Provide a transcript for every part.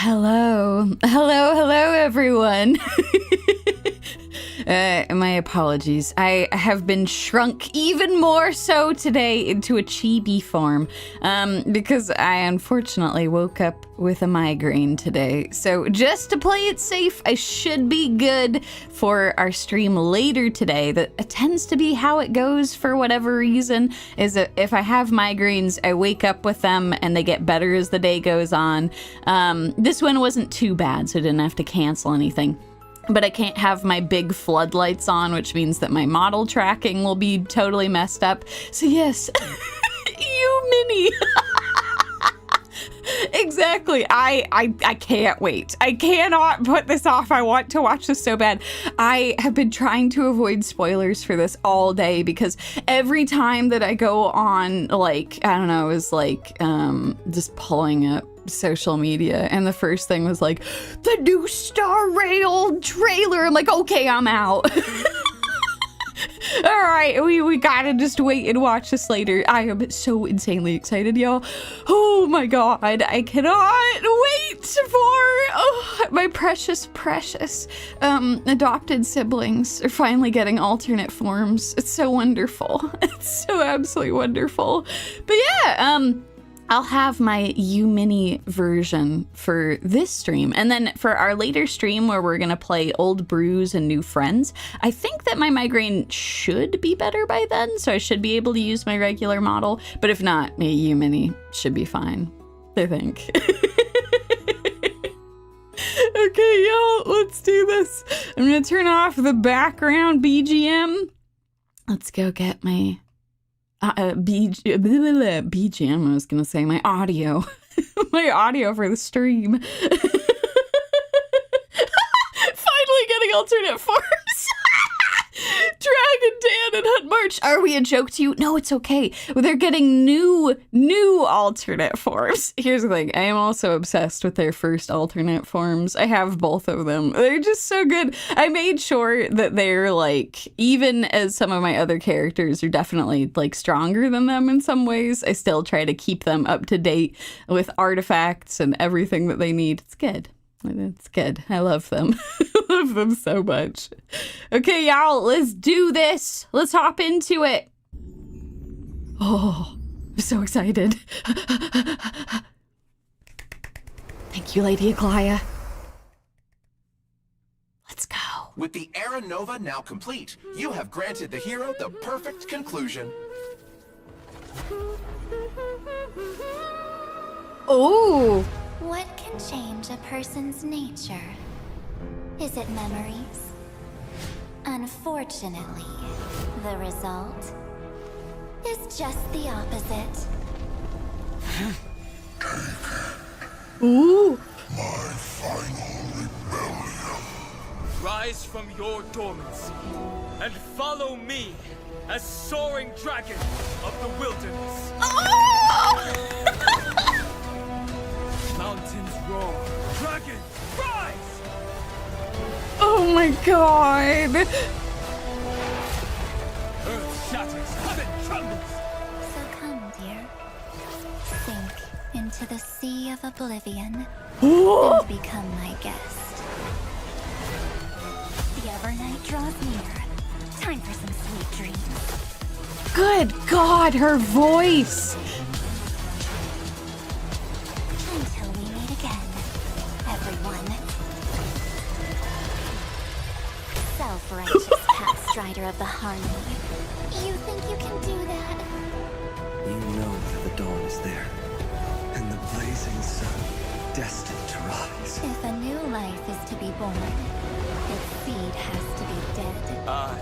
Hello. Hello, everyone. My apologies. I have been shrunk even more so today into a chibi form because I unfortunately woke up with a migraine today. So just to play it safe, I should be good for our stream later today. That tends to be how it goes for whatever reason, is that if I have migraines, I wake up with them and they get better as the day goes on. This one wasn't too bad, so I didn't have to cancel anything. But I can't have my big floodlights on, which means that my model tracking will be totally messed up. So yes, Yumie. Exactly. I can't wait. I cannot put this off. I want to watch this so bad. I have been trying to avoid spoilers for this all day because every time that I go on, like, I don't know, it was like just pulling up social media and the first thing was like, the new Star Rail trailer. I'm like, okay, I'm out. All right, we gotta just wait and watch this later. I am so insanely excited, y'all. Oh my god, I cannot wait for my precious adopted siblings are finally getting alternate forms. It's so wonderful. It's so absolutely wonderful. But yeah, I'll have my Yumie version for this stream. And then for our later stream where we're gonna play Old Brews and New Friends, I think that my migraine should be better by then, so I should be able to use my regular model. But if not, my Yumie should be fine, I think. Okay, y'all, let's do this. I'm gonna turn off the background BGM. Let's go get my BGM, I was gonna say, my audio. My audio for the stream. Finally getting alternate forms. Dragon Dan and Hunt March. Are we a joke to you? No, it's okay. They're getting new alternate forms. Here's the thing. I am also obsessed with their first alternate forms. I have both of them. They're just so good. I made sure that they're like, even as some of my other characters are definitely like stronger than them in some ways, I still try to keep them up to date with artifacts and everything that they need. It's good. It's good. I love them. I love them so much. Okay, y'all, let's do this. Let's hop into it. Oh, I'm so excited. Thank you, Lady Aglaia. Let's go. With the Era Nova now complete, you have granted the hero the perfect conclusion. Oh. What can change a person's nature? Is it memories? Unfortunately, the result is just the opposite. Ooh. My final rebellion. Rise from your dormancy and follow me as soaring dragon of the wilderness. Oh! Mountains roar, dragons rise! Oh my god! Earth shatters, heaven trembles! So come, dear. Sink into the sea of oblivion Oh! and become my guest. The Evernight draws near. Time for some sweet dreams. Good god, her voice! Until we meet again, everyone. Self-righteous pathstrider of the harmony. You think you can do that? You know that the dawn is there, and the blazing sun destined to rise. If a new life is to be born, its seed has to be dead. I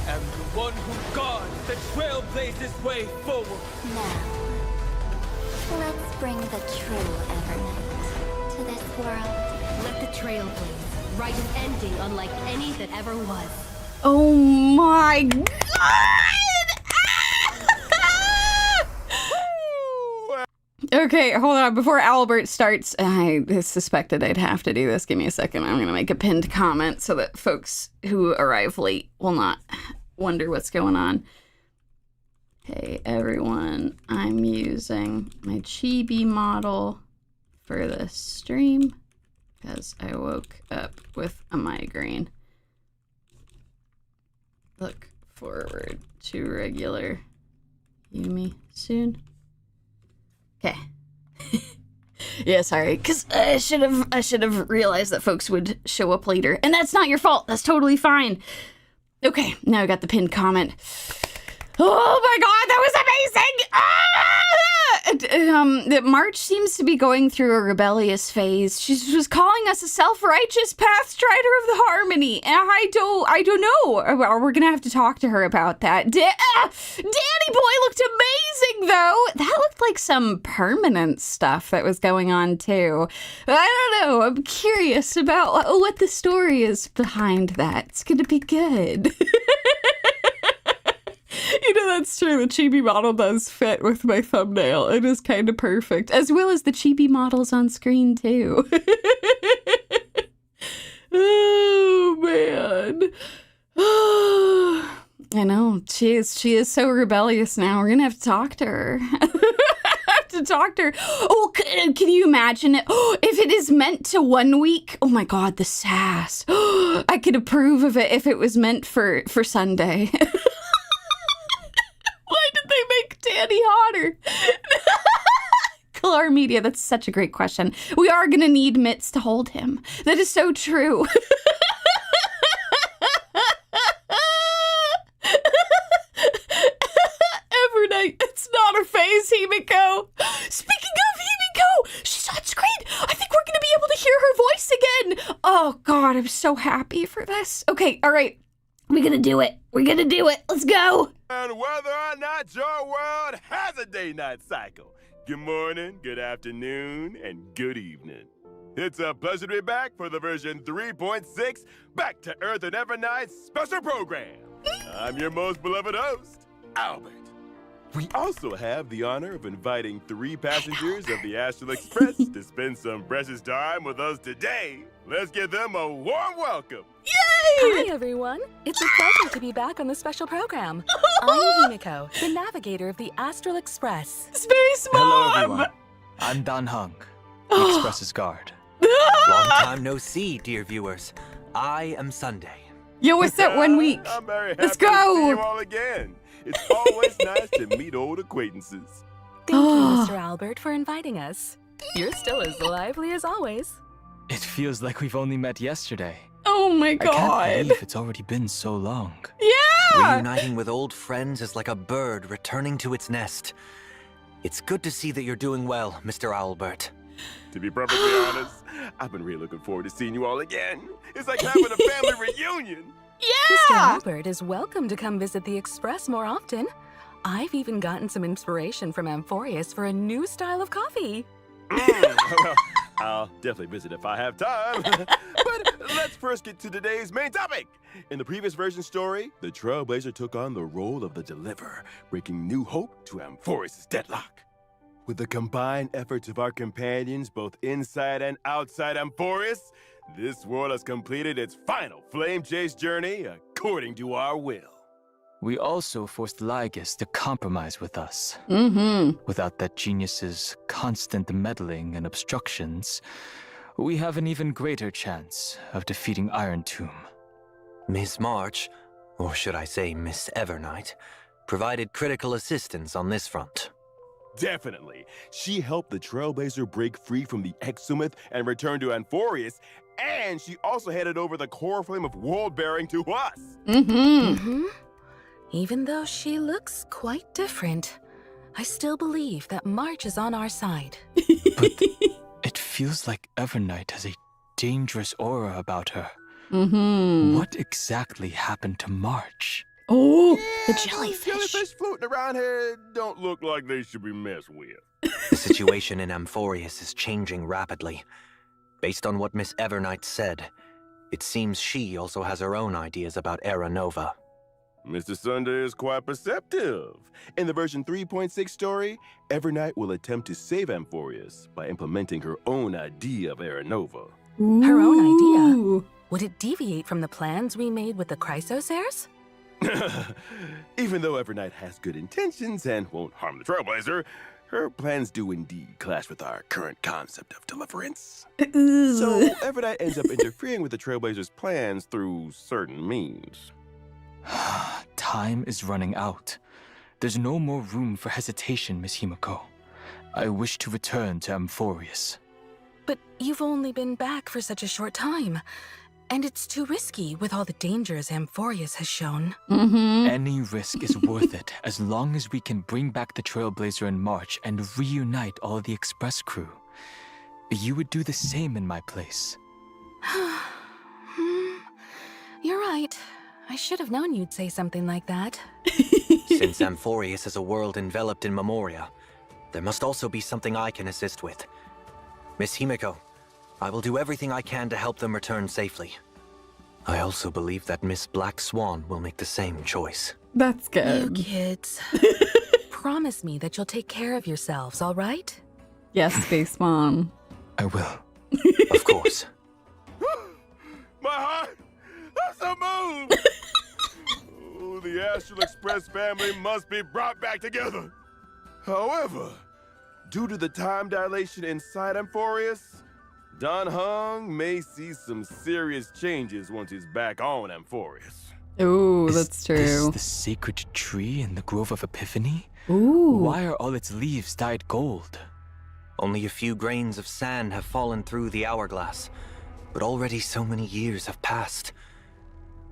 am the one who guards the trailblazer's way forward. Now, let's bring the true Evernight to this world. Let the trail blaze, write an ending unlike any that ever was. Oh my god! Okay, hold on. Before Albert starts, I suspected I'd have to do this. Give me a second. I'm going to make a pinned comment so that folks who arrive late will not wonder what's going on. Hey, everyone. I'm using my chibi model for this stream. because I woke up with a migraine. Look forward to regular Yumie soon. Okay. Yeah, sorry, because I should have realized that folks would show up later, and that's not your fault. That's totally fine. Okay, now I got the pinned comment. Oh my god, that was amazing! March seems to be going through a rebellious phase. She was calling us a self-righteous pathstrider of the harmony, and I don't know. We're gonna have to talk to her about that. Danny boy looked amazing, though. That looked like some permanent stuff that was going on, too. I don't know. I'm curious about what the story is behind that. It's gonna be good. You know, that's true. The chibi model does fit with my thumbnail. It is kind of perfect, as well as the chibi models on screen, too. Oh, man. I know. She is so rebellious now. We're going to have to talk to her. Oh, can you imagine it? Oh, if it is meant to 1 week. Oh, my God, the sass. I could approve of it if it was meant for Sunday. Why did they make Danny hotter? Kalar Media, that's such a great question. We are going to need mitts to hold him. That is so true. Evernight, it's not a phase, Himiko. Speaking of Himiko, she's on screen. I think we're going to be able to hear her voice again. Oh, God, I'm so happy for this. Okay, all right. We're going to do it. Let's go. And whether or not your world has a day-night cycle, good morning, good afternoon, and good evening. It's a pleasure to be back for the version 3.6 Back to Earth and Evernight special program. I'm your most beloved host, Albert. We also have the honor of inviting 3 passengers of the Astral Express to spend some precious time with us today. Let's give them a warm welcome. Yay! Hi, everyone. It's a pleasure to be back on the special program. I'm Himiko, the navigator of the Astral Express. Space Mom! Hello, everyone. I'm Dan Heng, the Express's guard. Long time no see, dear viewers. I am Sunday. Yo, what's that 1 week? I'm very happy Let's to see go! you all again. It's always nice to meet old acquaintances. Thank you, Mr. Albert, for inviting us. You're still as lively as always. It feels like we've only met yesterday. Oh my I God. can't believe it's already been so long. Yeah! Reuniting with old friends is like a bird returning to its nest. It's good to see that you're doing well, Mr. Albert. To be perfectly honest, I've been really looking forward to seeing you all again. It's like having a family reunion. Mr. Yeah! Albert is welcome to come visit the Express more often. I've even gotten some inspiration from Amphorius for a new style of coffee. Well, I'll definitely visit if I have time. But let's first get to today's main topic. In the previous version story, the Trailblazer took on the role of the Deliverer, bringing new hope to Amphorius' deadlock. With the combined efforts of our companions, both inside and outside Amphorius, this world has completed its final flame chase journey according to our will. We also forced Lygus to compromise with us. Mm-hmm. Without that genius's constant meddling and obstructions, we have an even greater chance of defeating Iron Tomb. Miss March, or should I say Miss Evernight, provided critical assistance on this front. Definitely. She helped the Trailblazer break free from the Exumeth and return to Amphorius, and she also handed over the core flame of world bearing to us. Mm-hmm. Even though she looks quite different, I still believe that March is on our side. But it feels like Evernight has a dangerous aura about her. Mm-hmm. What exactly happened to March? Oh, the Those jellyfish. jellyfish floating around here don't look like they should be messed with. The situation in Amphorius is changing rapidly. Based on what Miss Evernight said, it seems she also has her own ideas about Era Nova. Mr. Sunday is quite perceptive. In the version 3.6 story, Evernight will attempt to save Amphorius by implementing her own idea of Era Nova. Her own idea? Ooh. Would it deviate from the plans we made with the Chrysosairs? Even though Evernight has good intentions and won't harm the Trailblazer, her plans do indeed clash with our current concept of deliverance. Ooh. So, Evernight ends up interfering with the Trailblazers' plans through certain means. Time is running out. There's no more room for hesitation, Miss Himiko. I wish to return to Amphorius. But you've only been back for such a short time. And it's too risky with all the dangers Amphorius has shown. Mm-hmm. Any risk is worth it as long as we can bring back the Trailblazer in March and reunite all the Express crew. You would do the same in my place. You're right. I should have known you'd say something like that. Since Amphorius is a world enveloped in Memoria, there must also be something I can assist with. Miss Himiko, I will do everything I can to help them return safely. I also believe that Miss Black Swan will make the same choice. That's You good. kids. Promise me that you'll take care of yourselves, all right? Yes, Space Mom. I will. Of course. My heart! I'm so moved! Oh, the Astral Express family must be brought back together. However, due to the time dilation inside Amphorius, Don Heng may see some serious changes once he's back on Amphorius. Ooh, Is that's this true. the sacred tree in the Grove of Epiphany? Ooh. Why are all its leaves dyed gold? Only a few grains of sand have fallen through the hourglass, but already so many years have passed.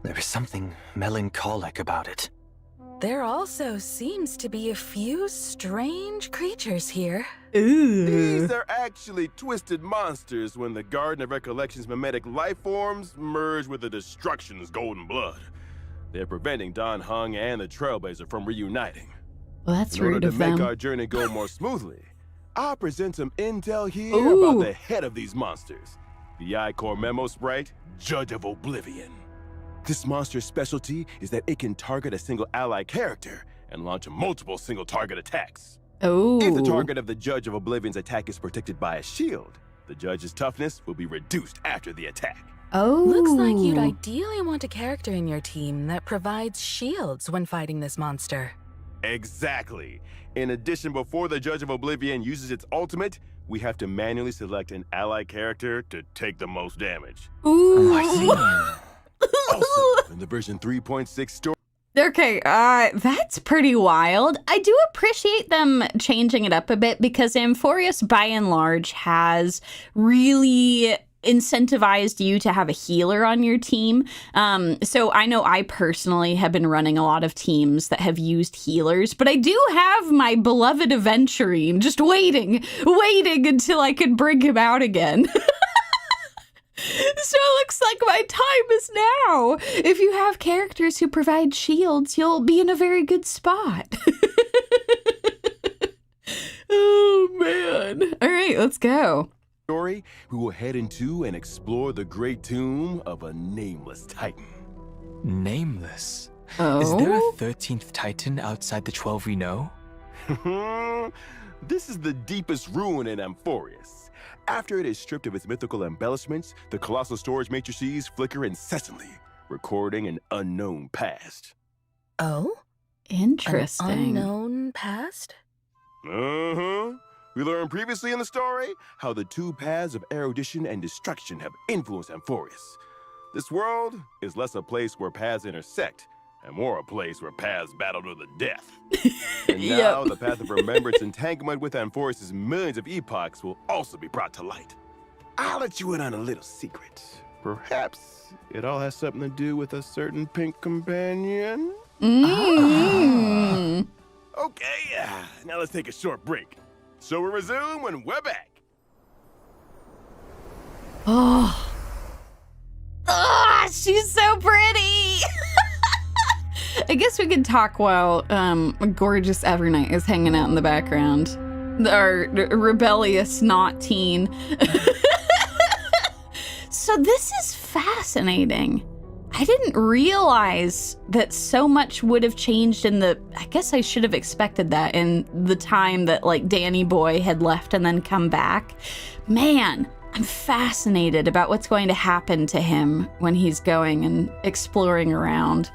There is something melancholic about it. There also seems to be a few strange creatures here. Ooh. These are actually twisted monsters when the Garden of Recollection's mimetic life forms merge with the Destruction's golden blood. They're preventing Don Heng and the Trailblazer from reuniting. Well, that's In order rude to of make them. our journey go more smoothly, I'll present some intel here Ooh. about the head of these monsters, the I-Core Memo Sprite, Judge of Oblivion. This monster's specialty is that it can target a single ally character and launch multiple single target attacks. Oh. If the target of the Judge of Oblivion's attack is protected by a shield, the Judge's toughness will be reduced after the attack. Oh. Looks like you'd ideally want a character in your team that provides shields when fighting this monster. Exactly. In addition, before the Judge of Oblivion uses its ultimate, we have to manually select an ally character to take the most damage. Ooh. I see. Also, in the version 3.6 story, Okay, that's pretty wild. I do appreciate them changing it up a bit because Amphorius, by and large, has really incentivized you to have a healer on your team. So I know I personally have been running a lot of teams that have used healers, but I do have my beloved Aventurine just waiting until I could bring him out again. So it looks like my time is now. If you have characters who provide shields, you'll be in a very good spot. Oh, man. All right, let's go. we will head into and explore the great tomb of a nameless titan. Nameless? Oh? Is there a 13th Titan outside the 12 we know? This is the deepest ruin in Amphorius. After it is stripped of its mythical embellishments, the colossal storage matrices flicker incessantly, recording an unknown past. Oh? Interesting. An unknown past? Uh-huh. We learned previously in the story how the two paths of erudition and destruction have influenced Amphorius. This world is less a place where paths intersect, and more a place where paths battle to the death. And now the path of remembrance entanglement with Amphorius' millions of epochs will also be brought to light. I'll let you in on a little secret. Perhaps it all has something to do with a certain pink companion? Mm. Okay, now let's take a short break. So we'll resume when we're back. Oh. She's so pretty. I guess we could talk while gorgeous Evernight is hanging out in the background. Our rebellious not teen. So this is fascinating. I didn't realize that so much would have changed I guess I should have expected that in the time that like Danny Boy had left and then come back. Man, I'm fascinated about what's going to happen to him when he's going and exploring around.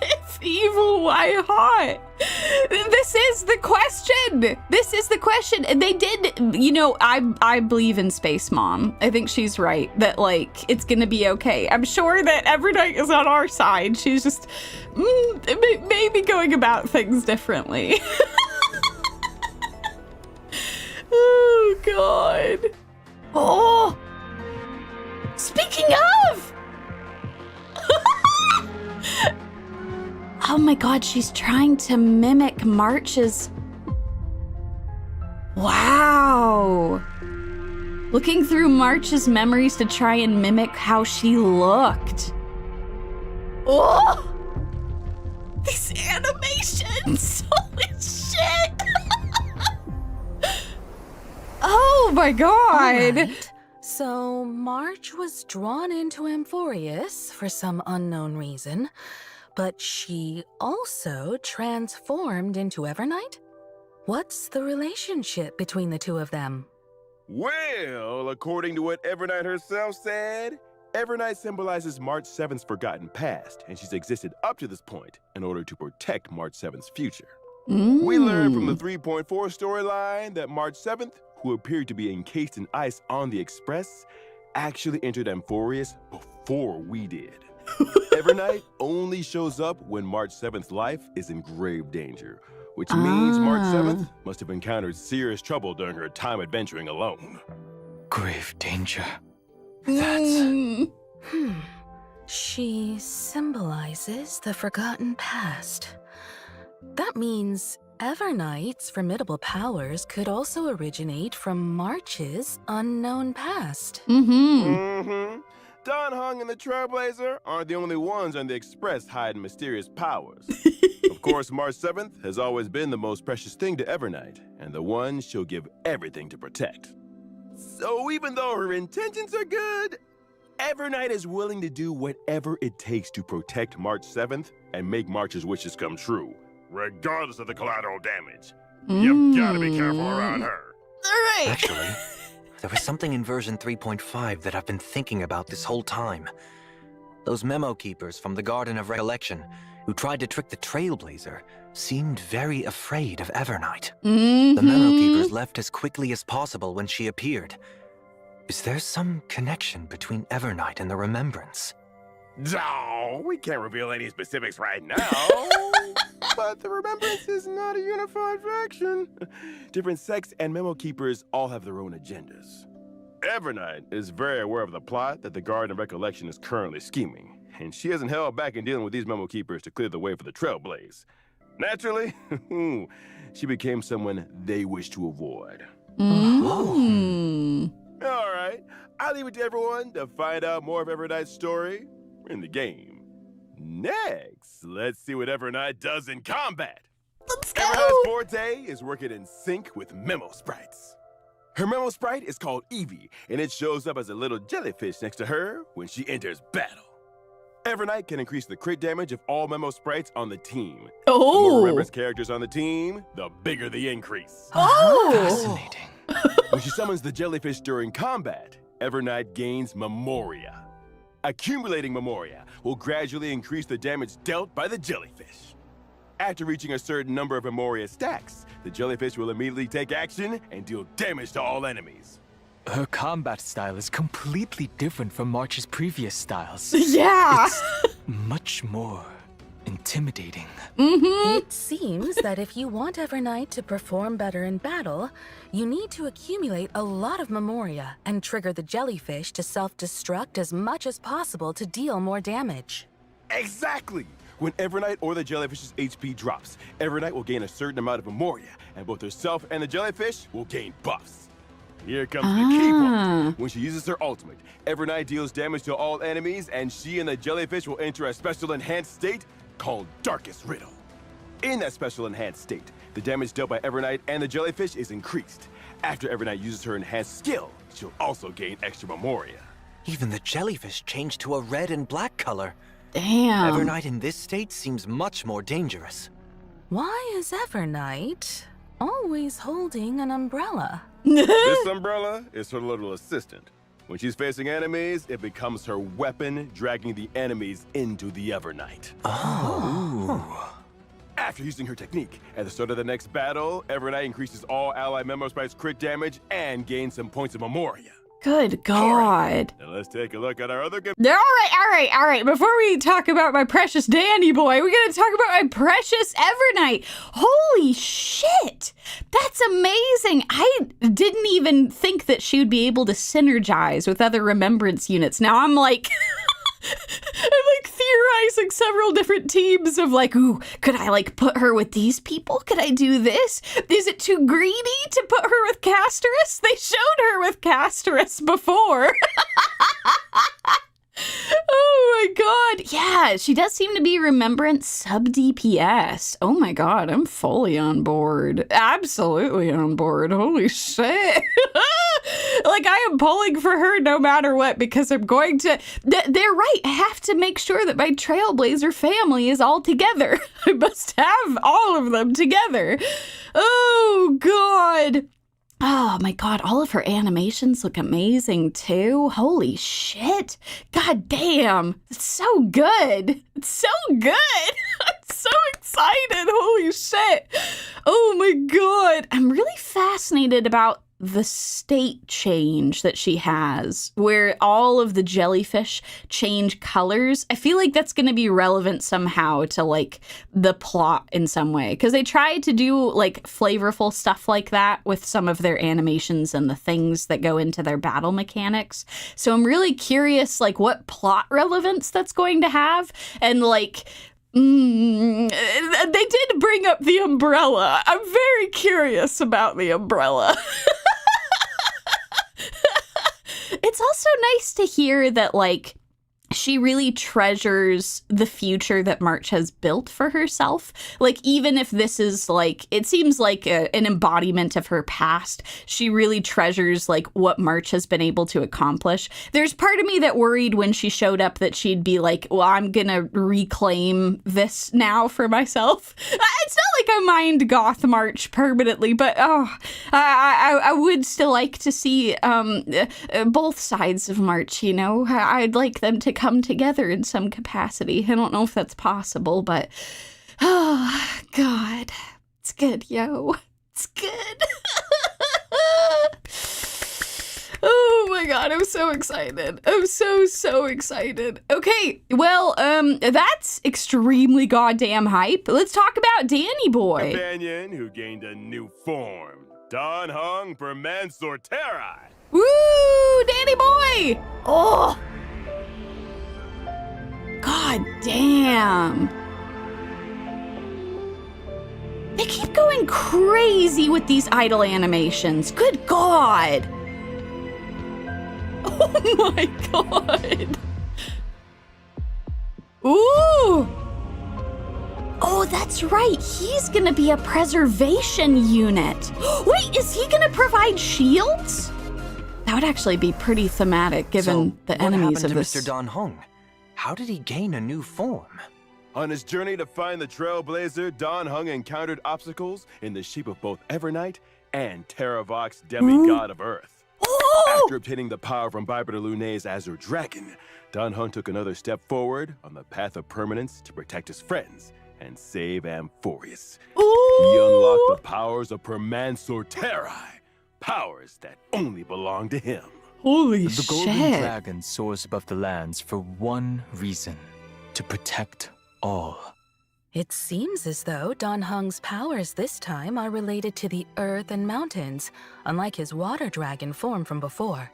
It's evil, why hot? This is the question. This is the question. And they did, you know, I believe in Space Mom. I think she's right that, like, it's going to be okay. I'm sure that Evernight is on our side. She's just maybe going about things differently. Oh, God. Oh, speaking of. Oh my God, she's trying to mimic March's. Wow. Looking through March's memories to try and mimic how she looked. Oh! These animations! Holy shit! Oh my God! Right. So March was drawn into Amphorius for some unknown reason. But she also transformed into Evernight? What's the relationship between the two of them? Well, according to what Evernight herself said, Evernight symbolizes March 7th's forgotten past, and she's existed up to this point in order to protect March 7th's future. We learned from the 3.4 storyline that March 7th, who appeared to be encased in ice on the Express, actually entered Amphorius before we did. Evernight only shows up when March 7th's life is in grave danger, which means March 7th must have encountered serious trouble during her time adventuring alone. Grave danger. That's... She symbolizes the forgotten past. That means Evernight's formidable powers could also originate from March's unknown past. Don Heng and the Trailblazer aren't the only ones on the Express hiding mysterious powers. Of course, March 7th has always been the most precious thing to Evernight, and the one she'll give everything to protect. So even though her intentions are good, Evernight is willing to do whatever it takes to protect March 7th and make March's wishes come true, regardless of the collateral damage. You've got to be careful around her. All right. Actually, there was something in version 3.5 that I've been thinking about this whole time. Those memo keepers from the Garden of Recollection who tried to trick the Trailblazer seemed very afraid of Evernight. The memo keepers left as quickly as possible when she appeared. Is there some connection between Evernight and the Remembrance? No, we can't reveal any specifics right now. But the Remembrance is not a unified faction. Different sects and memo keepers all have their own agendas. Evernight is very aware of the plot that the Garden of Recollection is currently scheming, and she hasn't held back in dealing with these memo keepers to clear the way for the Trailblaze. Naturally, she became someone they wish to avoid. All right, I'll leave it to everyone to find out more of Evernight's story in the game. Next, let's see what Evernight does in combat. Let's go. Evernight's forte is working in sync with memo sprites. Her memo sprite is called Evie, and it shows up as a little jellyfish next to her when she enters battle. Evernight can increase the crit damage of all memo sprites on the team. The more Remembrance characters on the team, the bigger the increase. Fascinating. When she summons the jellyfish during combat, Evernight gains Memoria. Accumulating Memoria will gradually increase the damage dealt by the jellyfish. After reaching a certain number of Memoria stacks, the jellyfish will immediately take action and deal damage to all enemies. Her combat style is completely different from March's previous styles. Yeah. It's much more intimidating. It seems that if you want Evernight to perform better in battle, you need to accumulate a lot of Memoria and trigger the jellyfish to self-destruct as much as possible to deal more damage. Exactly! When Evernight or the jellyfish's HP drops, Evernight will gain a certain amount of Memoria, and both herself and the jellyfish will gain buffs. Here comes the key point. When she uses her ultimate, Evernight deals damage to all enemies, and she and the jellyfish will enter a special enhanced state called Darkest Riddle. In that special enhanced state, the damage dealt by Evernight and the jellyfish is increased. After Evernight uses her enhanced skill, she'll also gain extra Memoria. Even the jellyfish changed to a red and black color. Damn. Evernight in this state seems much more dangerous. Why is Evernight always holding an umbrella? This umbrella is her little assistant. When she's facing enemies, it becomes her weapon, dragging the enemies into the Evernight. After using her technique, at the start of the next battle, Evernight increases all ally member sprites' crit damage and gains some points of Memoria. Good God. Now let's take a look at our other good. All right. Before we talk about my precious Danny boy, we gotta talk about my precious Evernight. Holy shit. That's amazing. I didn't even think that she would be able to synergize with other Remembrance units. Now I'm like... I'm like theorizing several different teams of like, ooh, could I like put her with these people? Could I do this? Is it too greedy to put her with Casterus? They showed her with Casterus before. Oh my God. Yeah, she does seem to be Remembrance sub-DPS. Oh my God, I'm fully on board. Absolutely on board. Holy shit. Like, I am pulling for her no matter what, because I'm going to... They're right. I have to make sure that my Trailblazer family is all together. I must have all of them together. Oh, God. Oh, my God. All of her animations look amazing, too. Holy shit. God damn. It's so good. It's so good. I'm so excited. Holy shit. Oh, my God. I'm really fascinated about the state change that she has, where all of the jellyfish change colors. I feel like that's going to be relevant somehow to like the plot in some way, because they tried to do like flavorful stuff like that with some of their animations and the things that go into their battle mechanics. So I'm really curious like what plot relevance that's going to have, and like they did bring up the umbrella. I'm very curious about the umbrella. It's also nice to hear that, like, she really treasures the future that March has built for herself. Like, even if this is, like, it seems like an embodiment of her past, she really treasures, like, what March has been able to accomplish. There's part of me that worried when she showed up that she'd be like, well, I'm gonna reclaim this now for myself. It's not like I mind Goth March permanently, but, I would still like to see both sides of March, you know? I'd like them to come together in some capacity. I don't know if that's possible, but oh God, it's good, yo. It's good. Oh my God, I'm so excited. I'm so excited. Okay, well, that's extremely goddamn hype. Let's talk about Danny Boy. Companion who gained a new form. Don Heng Permansor Terrae. Woo, Danny Boy. Oh. God damn. They keep going crazy with these idle animations. Good God. Oh my God. Ooh. Oh, that's right. He's gonna be a preservation unit. Wait, is he gonna provide shields? That would actually be pretty thematic given the enemies of this. Mr. Don Heng? How did he gain a new form? On his journey to find the Trailblazer, Don Heng encountered obstacles in the shape of both Evernight and Terravox, demigod of Earth. Oh! After obtaining the power from Bipedal Lune's Azure Dragon, Don Heng took another step forward on the path of permanence to protect his friends and save Amphorius. Ooh! He unlocked the powers of Permansor Terrae, powers that only belong to him. Holy The shit. golden dragon soars above the lands for one reason: to protect all. It seems as though Don Heng's powers this time are related to the earth and mountains, unlike his water dragon form from before.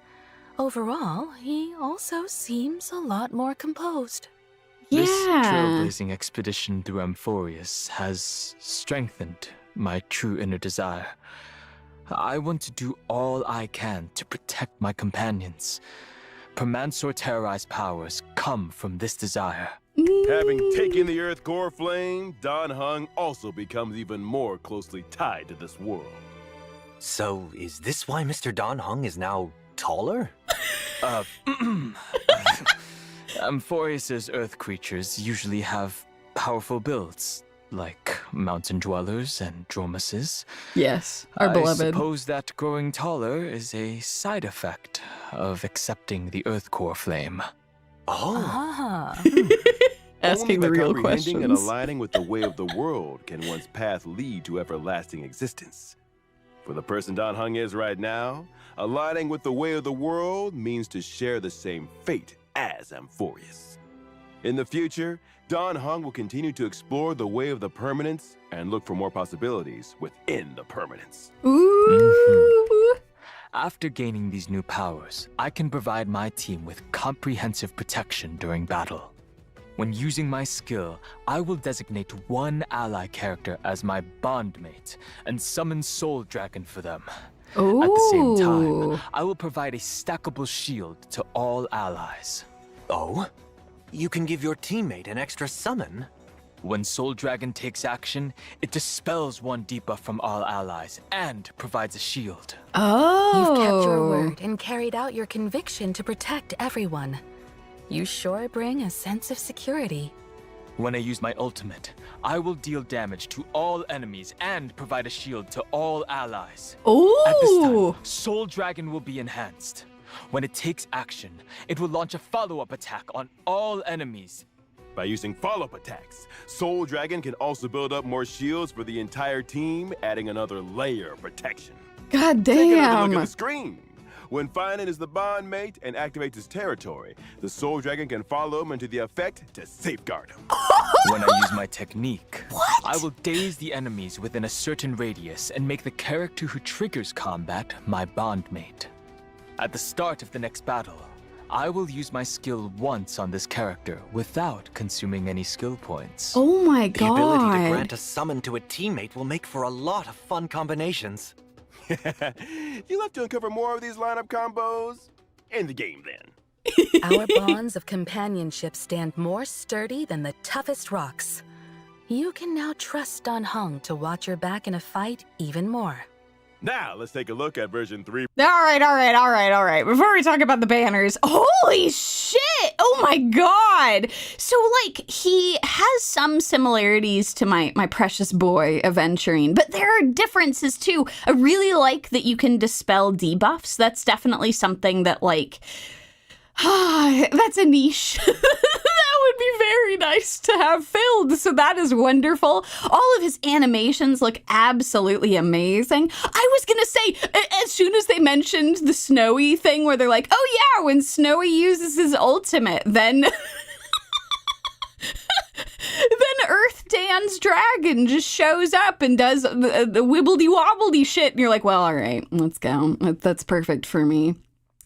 Overall, he also seems a lot more composed. This Yeah. trailblazing expedition through Amphorius has strengthened my true inner desire. I want to do all I can to protect my companions. Permansor Terrae's powers come from this desire. Having taken the Earth Core Flame, Don Heng also becomes even more closely tied to this world. So, is this why Mr. Don Heng is now taller? Amphorius's earth creatures usually have powerful builds, like mountain dwellers and Dromases. Yes, our I beloved. suppose that growing taller is a side effect of accepting the Earth Core Flame. Oh, Ah. Asking Only the by real comprehending and questions. aligning with the way of the world can one's path lead to everlasting existence. For the person Don Heng is right now, aligning with the way of the world means to share the same fate as Amphorius. In the future, Don Heng will continue to explore the way of the permanence and look for more possibilities within the permanence. Ooh. After gaining these new powers, I can provide my team with comprehensive protection during battle. When using my skill, I will designate one ally character as my bondmate and summon Soul Dragon for them. Ooh. At the same time, I will provide a stackable shield to all allies. Oh? You can give your teammate an extra summon? When Soul Dragon takes action, it dispels one debuff from all allies and provides a shield. Oh. You've kept your word and carried out your conviction to protect everyone. You sure bring a sense of security. When I use my ultimate, I will deal damage to all enemies and provide a shield to all allies. Ooh. At this time, Soul Dragon will be enhanced. When it takes action, it will launch a follow-up attack on all enemies. By using follow-up attacks, Soul Dragon can also build up more shields for the entire team, adding another layer of protection. God Take another look damn. at the screen. When Finery is the bond mate and activates his territory, the Soul Dragon can follow him into the effect to safeguard him. When I use my technique, I will daze the enemies within a certain radius and make the character who triggers combat my bondmate. At the start of the next battle, I will use my skill once on this character without consuming any skill points. Oh my The ability to god. grant a summon to a teammate will make for a lot of fun combinations. You'll have to uncover more of these lineup combos in the game then. Our bonds of companionship stand more sturdy than the toughest rocks. You can now trust Don Heng to watch your back in a fight even more. Now, let's take a look at version 3. All right. Before we talk about the banners, holy shit! Oh my god! So, like, he has some similarities to my precious boy, Aventurine, but there are differences too. I really like that you can dispel debuffs. That's definitely something that, like, that's a niche. Would be very nice to have filled, so that is wonderful. All of his animations look absolutely amazing. I was gonna say, as soon as they mentioned the Snowy thing where they're like, oh yeah, when Snowy uses his ultimate, then Earth Dan's dragon just shows up and does the wibbledy-wobbledy shit, and you're like, well, all right, let's go. That's perfect for me.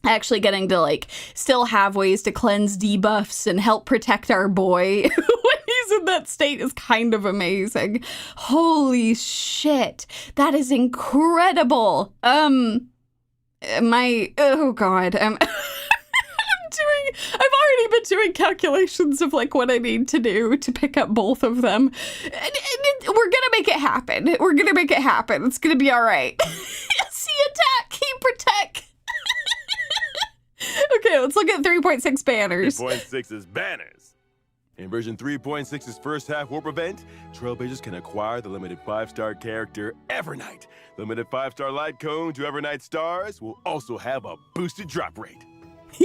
Actually getting to, like, still have ways to cleanse debuffs and help protect our boy when he's in that state is kind of amazing. Holy shit. That is incredible. Oh god. I've already been doing calculations of, like, what I need to do to pick up both of them. And we're gonna make it happen. It's gonna be all right. See, attack, keep, protect. Okay, let's look at 3.6 banners. 3.6 is banners. In version 3.6's first half warp event, Trailblazers can acquire the limited 5-star character Evernight. Limited 5-star light cone to Evernight stars will also have a boosted drop rate.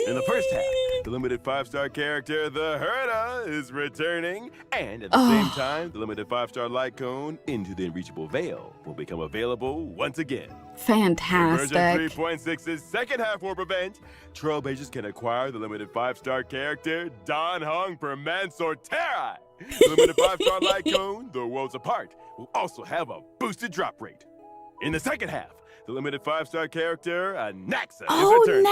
In the first half, the limited 5-star character, the Herda, is returning, and at the same time, the limited 5-star light cone Into the Unreachable Veil will become available once again. Fantastic. In version 3.6's second half warp event, Trailblazers can acquire the limited 5-star character Don Heng Permansor Terrae. The limited 5-star light cone, The Worlds Apart, will also have a boosted drop rate. In the second half, the limited 5-star character, Anaxa, is returning.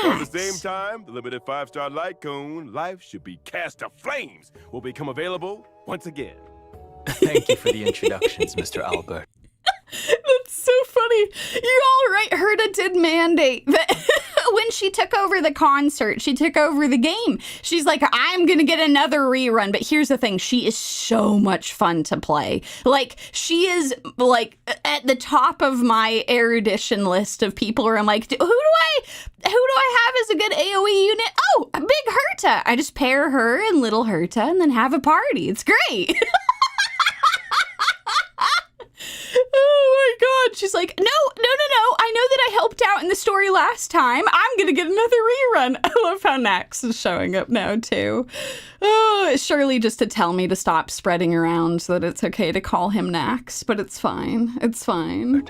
At the same time, the limited 5-star light cone, Life Should Be Cast to Flames, will become available once again. Thank you for the introductions, Mr. Albert. That's so funny. You're all right. Herda did mandate that when she took over the concert, she took over the game. She's like, I'm going to get another rerun. But here's the thing. She is so much fun to play. Like, she is, like, at the top of my erudition list of people where I'm like, who do I have as a good AoE unit? Oh, a big Herta. I just pair her and little Herta and then have a party. It's great. Oh my god, she's like, no. I know that I helped out in the story last time. I'm going to get another rerun. I love how Nax is showing up now, too. Oh, surely just to tell me to stop spreading around so that it's okay to call him Nax, but it's fine. It's fine.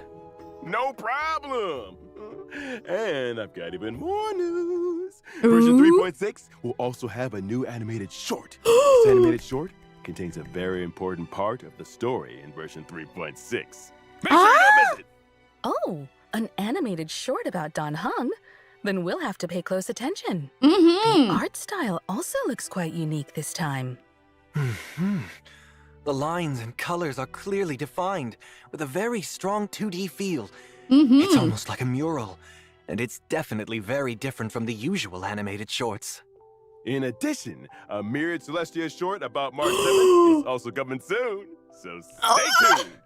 No problem. And I've got even more news. Version 3.6 will also have a new animated short. This animated short contains a very important part of the story in version 3.6. Make sure you don't miss it. Oh, an animated short about Don Heng? Then we'll have to pay close attention. Mm-hmm. The art style also looks quite unique this time. The lines and colors are clearly defined, with a very strong 2D feel. It's almost like a mural, and it's definitely very different from the usual animated shorts. In addition, a mirrored Celestia short about March 7th is also coming soon, so stay tuned.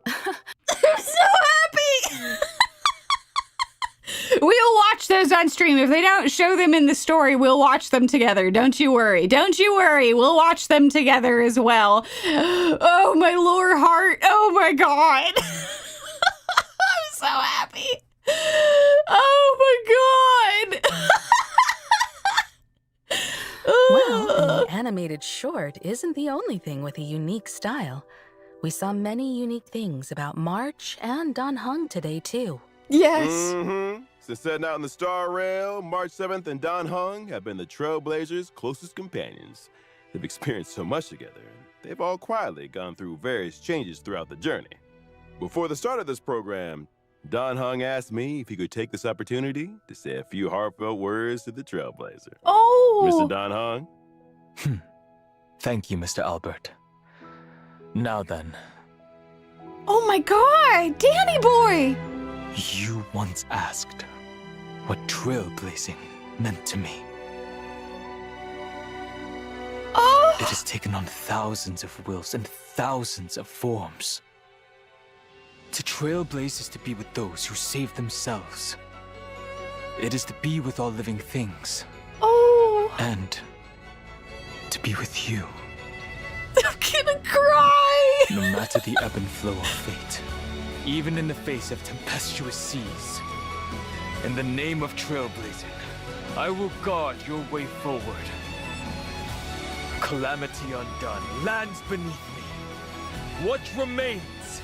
I'm so happy! We'll watch those on stream. If they don't show them in the story, we'll watch them together. Don't you worry. Don't you worry. We'll watch them together as well. Oh, my lower heart. Oh, my God. I'm so happy. Oh, my God. Well, the animated short isn't the only thing with a unique style. We saw many unique things about March and Don Heng today, too. Yes. Since setting out in the Star Rail, March 7th and Don Heng have been the Trailblazers' closest companions. They've experienced so much together. They've all quietly gone through various changes throughout the journey. Before the start of this program, Don Heng asked me if he could take this opportunity to say a few heartfelt words to the Trailblazer. Oh! Mr. Don Heng? Thank you, Mr. Albert. Now then. Oh my God! Danny boy! You once asked what trailblazing meant to me. Oh! It has taken on thousands of wills and thousands of forms. To trailblaze is to be with those who save themselves. It is to be with all living things. Oh! And to be with you. I'm gonna cry! No matter the ebb and flow of fate, even in the face of tempestuous seas, in the name of trailblazing, I will guard your way forward. Calamity undone lands beneath me. What remains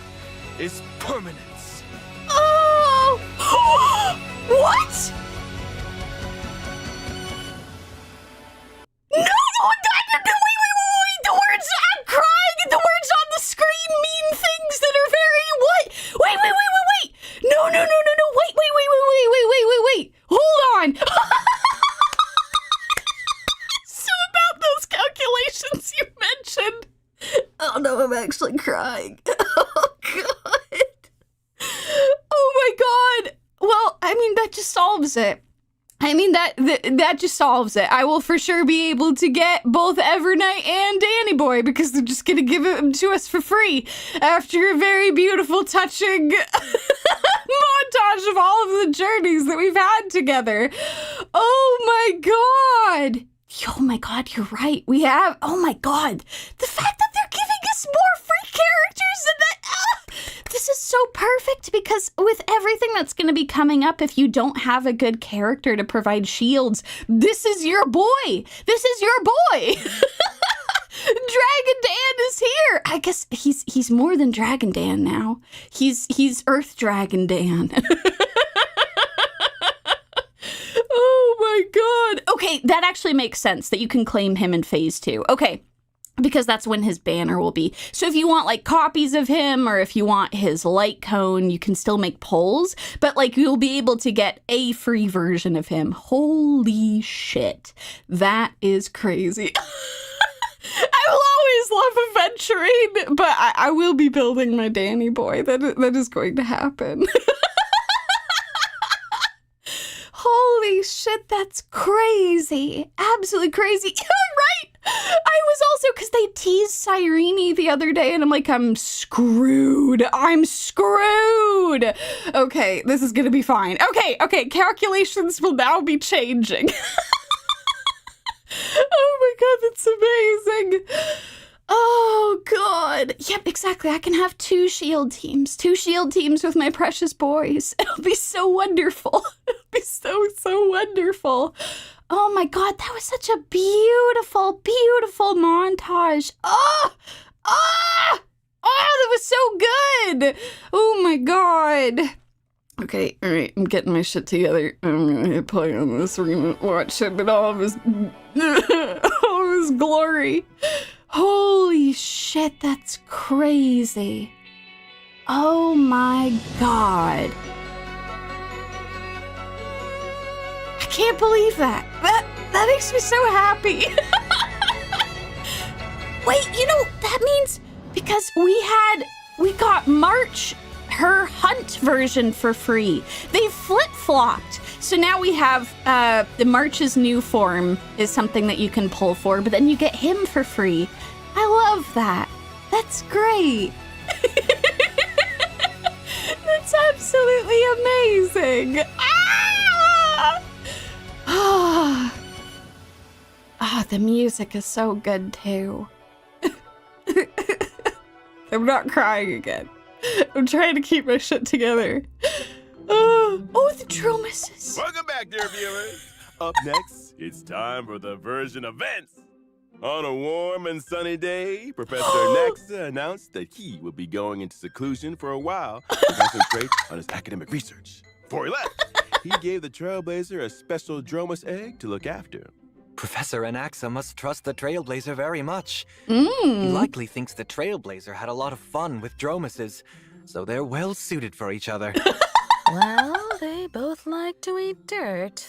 is permanence. Oh! What? No! Wait! The words I'm crying and the words on the screen mean things that are very what? Wait! No! Wait! Hold on! So about those calculations you mentioned. Oh no, I'm actually crying. Oh God. Oh my God. Well, I mean, that just solves it. That just solves it. I will for sure be able to get both Evernight and Danny Boy because they're just going to give them to us for free after a very beautiful, touching montage of all of the journeys that we've had together. Oh my God. Oh my God, you're right. We have, oh my God, the fact that they're giving us more free characters and that, this is so perfect because with everything that's going to be coming up, if you don't have a good character to provide shields, this is your boy. This is your boy. Dragon Dan is here. I guess he's more than Dragon Dan now. He's Earth Dragon Dan. Oh my God. Okay, that actually makes sense that you can claim him in phase 2. Okay. Because that's when his banner will be. So if you want like copies of him or if you want his light cone, you can still make polls, but like you'll be able to get a free version of him. Holy shit. That is crazy. I will always love adventuring, but I will be building my Danny boy. That is going to happen. Holy shit, that's crazy. Absolutely crazy. Right? I was also, because they teased Cyrene the other day, and I'm like, I'm screwed. Okay, this is gonna be fine. Okay, calculations will now be changing. Oh my God, that's amazing. Oh God. god. Yep, exactly. I can have 2 shield teams. 2 shield teams with my precious boys. It'll be so wonderful. It'll be so wonderful. Oh my god, that was such a beautiful, beautiful montage. Oh, that was so good. Oh my god. Okay, all right, I'm getting my shit together. I'm gonna play on this remote, watch it in all of his, all of his glory. Holy shit, that's crazy. Oh my god. I can't believe that. That makes me so happy. Wait, you know, that means because we got March, her hunt version for free. They flip-flopped. So now we have the March's new form is something that you can pull for, but then you get him for free. I love that. That's great. That's absolutely amazing. The music is so good too. I'm not crying again. I'm trying to keep my shit together. Oh, the Dromases. Welcome back, dear viewers. Up next, it's time for the version events. On a warm and sunny day, Professor Nexa announced that he would be going into seclusion for a while to concentrate on his academic research. Before he left, he gave the Trailblazer a special Dromas egg to look after him. Professor Anaxa must trust the Trailblazer very much. He likely thinks the Trailblazer had a lot of fun with Dromases, so they're well suited for each other. Well, they both like to eat dirt.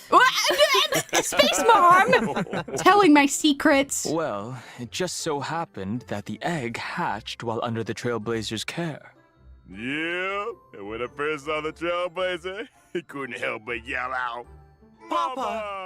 Space Mom! Telling my secrets. Well, it just so happened that the egg hatched while under the Trailblazer's care. Yeah, and when I first saw the Trailblazer, he couldn't help but yell out, Papa!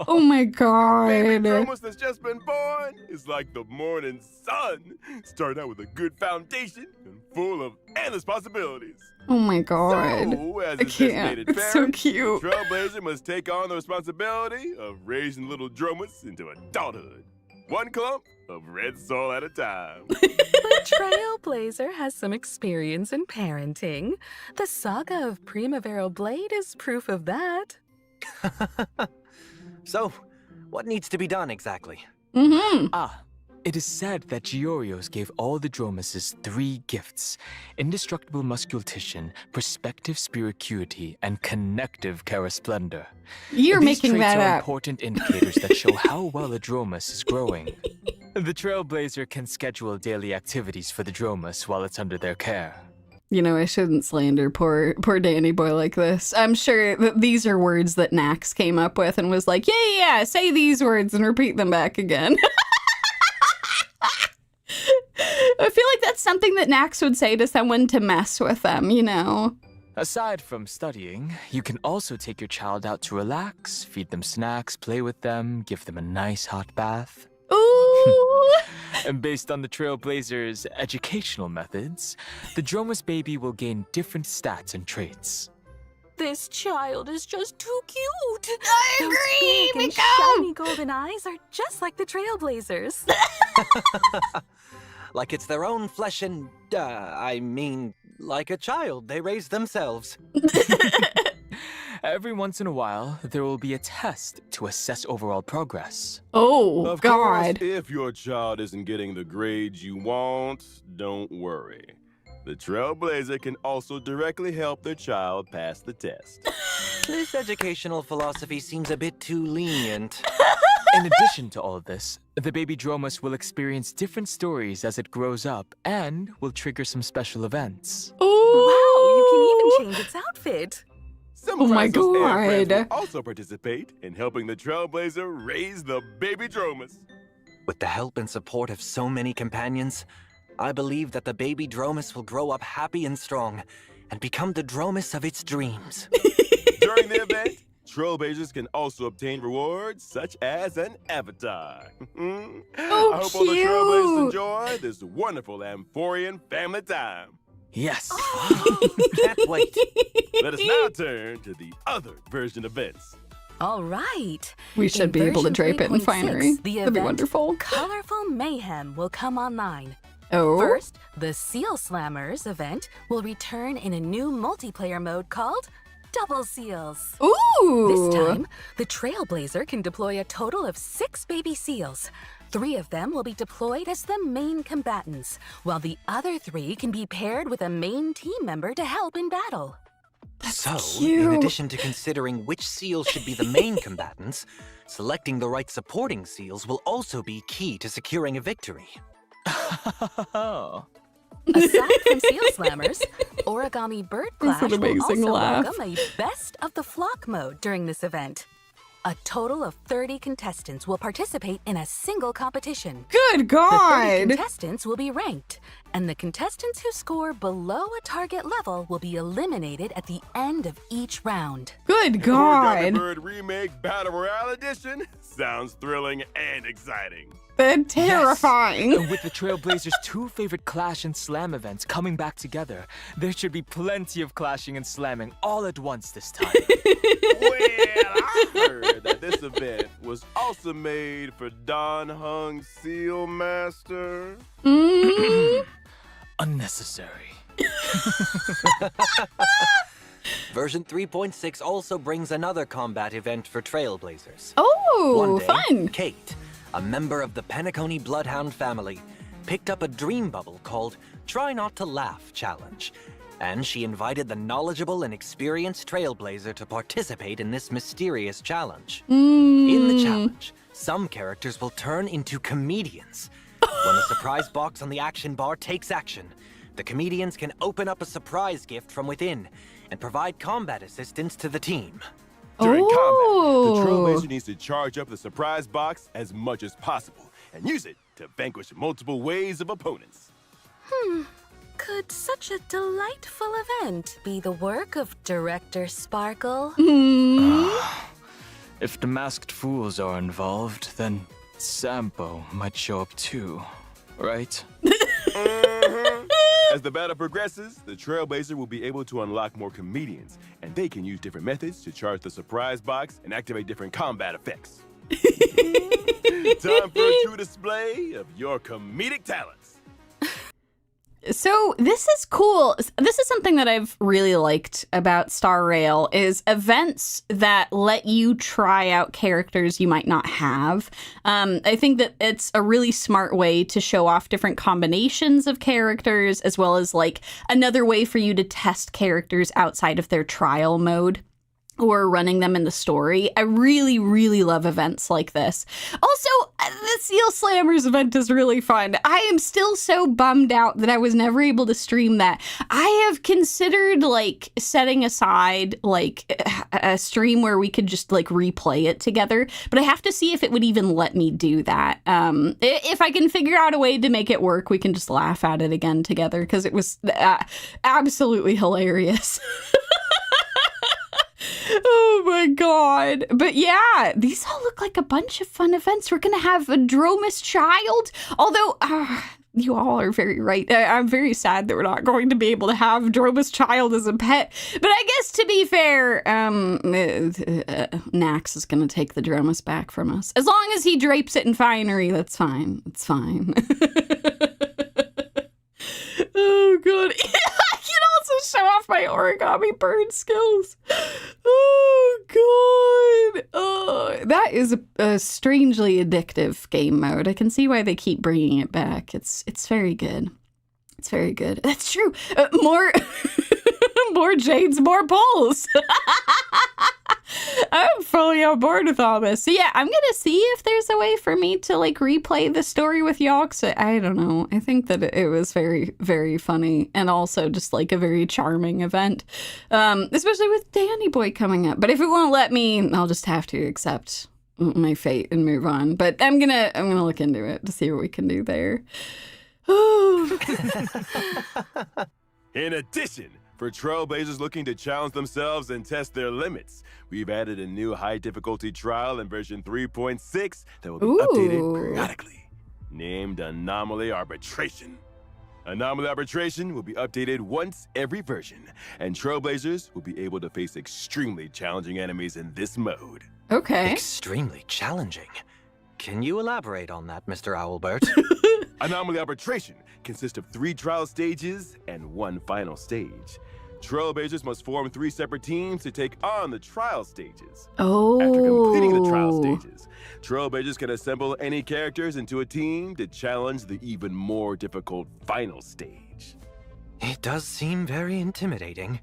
Oh my god. Baby Dromas that's just been born is like the morning sun. Start out with a good foundation and full of endless possibilities. Oh my god. So, as I his can't. designated It's so parent, cute. Trailblazer must take on the responsibility of raising little Dromas into adulthood. One clump of red soil at a time. The Trailblazer has some experience in parenting. The saga of Primaveral Blade is proof of that. So, what needs to be done exactly? It is said that Giorios gave all the Dromases 3 gifts: indestructible musculation, perspective spiricuity, and connective charasplendor. You're These making traits that are up. important indicators that show how well a Dromas is growing. The Trailblazer can schedule daily activities for the Dromas while it's under their care. You know, I shouldn't slander poor Danny boy like this. I'm sure that these are words that Nax came up with and was like, yeah, say these words and repeat them back again. I feel like that's something that Nax would say to someone to mess with them, you know? Aside from studying, you can also take your child out to relax, feed them snacks, play with them, give them a nice hot bath. Ooh! And based on the Trailblazer's educational methods, the Dromas baby will gain different stats and traits. This child is just too cute. I Those agree, big and Miko! shiny golden eyes are just like the Trailblazers. Like it's their own flesh and, like a child they raise themselves. Every once in a while, there will be a test to assess overall progress. Oh, Of God. course, if your child isn't getting the grades you want, don't worry. The Trailblazer can also directly help their child pass the test. This educational philosophy seems a bit too lenient. In addition to all of this, the baby Dromas will experience different stories as it grows up and will trigger some special events. Ooh! Wow, you can even change its outfit. Some Oh my Chrysos and friends God. will also participate in helping the Trailblazer raise the baby Dromas. With the help and support of so many companions, I believe that the baby Dromas will grow up happy and strong and become the Dromas of its dreams. During the event, Trailblazers can also obtain rewards such as an avatar. Oh, I hope all the Trailblazers cute. enjoy this wonderful Amphorian family time. Yes! Can't wait. Let us now turn to the other version events. All right. We should be able to drape it in Finery. The That'd be event wonderful. Colorful Mayhem will come online. Oh. First, the Seal Slammers event will return in a new multiplayer mode called Double Seals. Ooh! This time, the Trailblazer can deploy a total of 6 baby seals. 3 of them will be deployed as the main combatants, while the other 3 can be paired with a main team member to help in battle. So, cute. in addition to considering which seals should be the main combatants, selecting the right supporting seals will also be key to securing a victory. Aside from Seal Slammers, Origami Bird That's Clash an will amazing also laugh. welcome a Best of the Flock mode during this event. A total of 30 contestants will participate in a single competition. Good The 30 God! contestants will be ranked, and the contestants who score below a target level will be eliminated at the end of each round. Good Origami God! Bird Remake Battle Royale Edition sounds thrilling and exciting. That's terrifying. And with the Trailblazers' 2 favorite Clash and Slam events coming back together, there should be plenty of clashing and slamming all at once this time. Well, I heard that this event was also made for Don Hung Seal Master. Unnecessary. Version 3.6 also brings another combat event for Trailblazers. Oh, One day, fun. Kate, a member of the Penacony Bloodhound family, picked up a dream bubble called Try Not to Laugh Challenge, and she invited the knowledgeable and experienced Trailblazer to participate in this mysterious challenge. In the challenge, some characters will turn into comedians. When a surprise box on the action bar takes action, the comedians can open up a surprise gift from within and provide combat assistance to the team. During combat, the Oh. Trailblazer needs to charge up the surprise box as much as possible and use it to vanquish multiple waves of opponents. Could such a delightful event be the work of Director Sparkle? If the masked fools are involved, then Sampo might show up too, right? As the battle progresses, the Trailblazer will be able to unlock more comedians, and they can use different methods to charge the surprise box and activate different combat effects. Time for a true display of your comedic talents. So this is cool. This is something that I've really liked about Star Rail is events that let you try out characters you might not have. I think that it's a really smart way to show off different combinations of characters, as well as like another way for you to test characters outside of their trial mode or running them in the story. I really, really love events like this. Also, the Seal Slammers event is really fun. I am still so bummed out that I was never able to stream that. I have considered like setting aside like a stream where we could just like replay it together, but I have to see if it would even let me do that. If I can figure out a way to make it work, we can just laugh at it again together because it was absolutely hilarious. Oh my God. But yeah, these all look like a bunch of fun events. We're going to have a Dromas child. Although, you all are very right. I'm very sad that we're not going to be able to have Dromas child as a pet. But I guess to be fair, Nax is going to take the Dromas back from us. As long as he drapes it in Finery, that's fine. It's fine. Oh God. I can also show off my origami bird skills. Oh God. Oh, that is a strangely addictive game mode. I can see why they keep bringing it back. It's very good. It's very good. That's true. More more Jades, more pulls. I'm fully on board with all this. So yeah, I'm gonna see if there's a way for me to like replay the story with y'all. Cause I don't know. I think that it was very, very funny and also just like a very charming event, especially with Danny Boy coming up. But if it won't let me, I'll just have to accept my fate and move on. But I'm gonna look into it to see what we can do there. In addition, for Trailblazers looking to challenge themselves and test their limits, we've added a new high difficulty trial in version 3.6 that will be updated periodically, named Anomaly Arbitration. Anomaly Arbitration will be updated once every version, and Trailblazers will be able to face extremely challenging enemies in this mode. Okay. Extremely challenging. Can you elaborate on that, Mr. Owlbert? Anomaly Arbitration consists of 3 trial stages and 1 final stage. Trailblazers must form 3 separate teams to take on the trial stages. Oh. After completing the trial stages, Trailblazers can assemble any characters into a team to challenge the even more difficult final stage. It does seem very intimidating.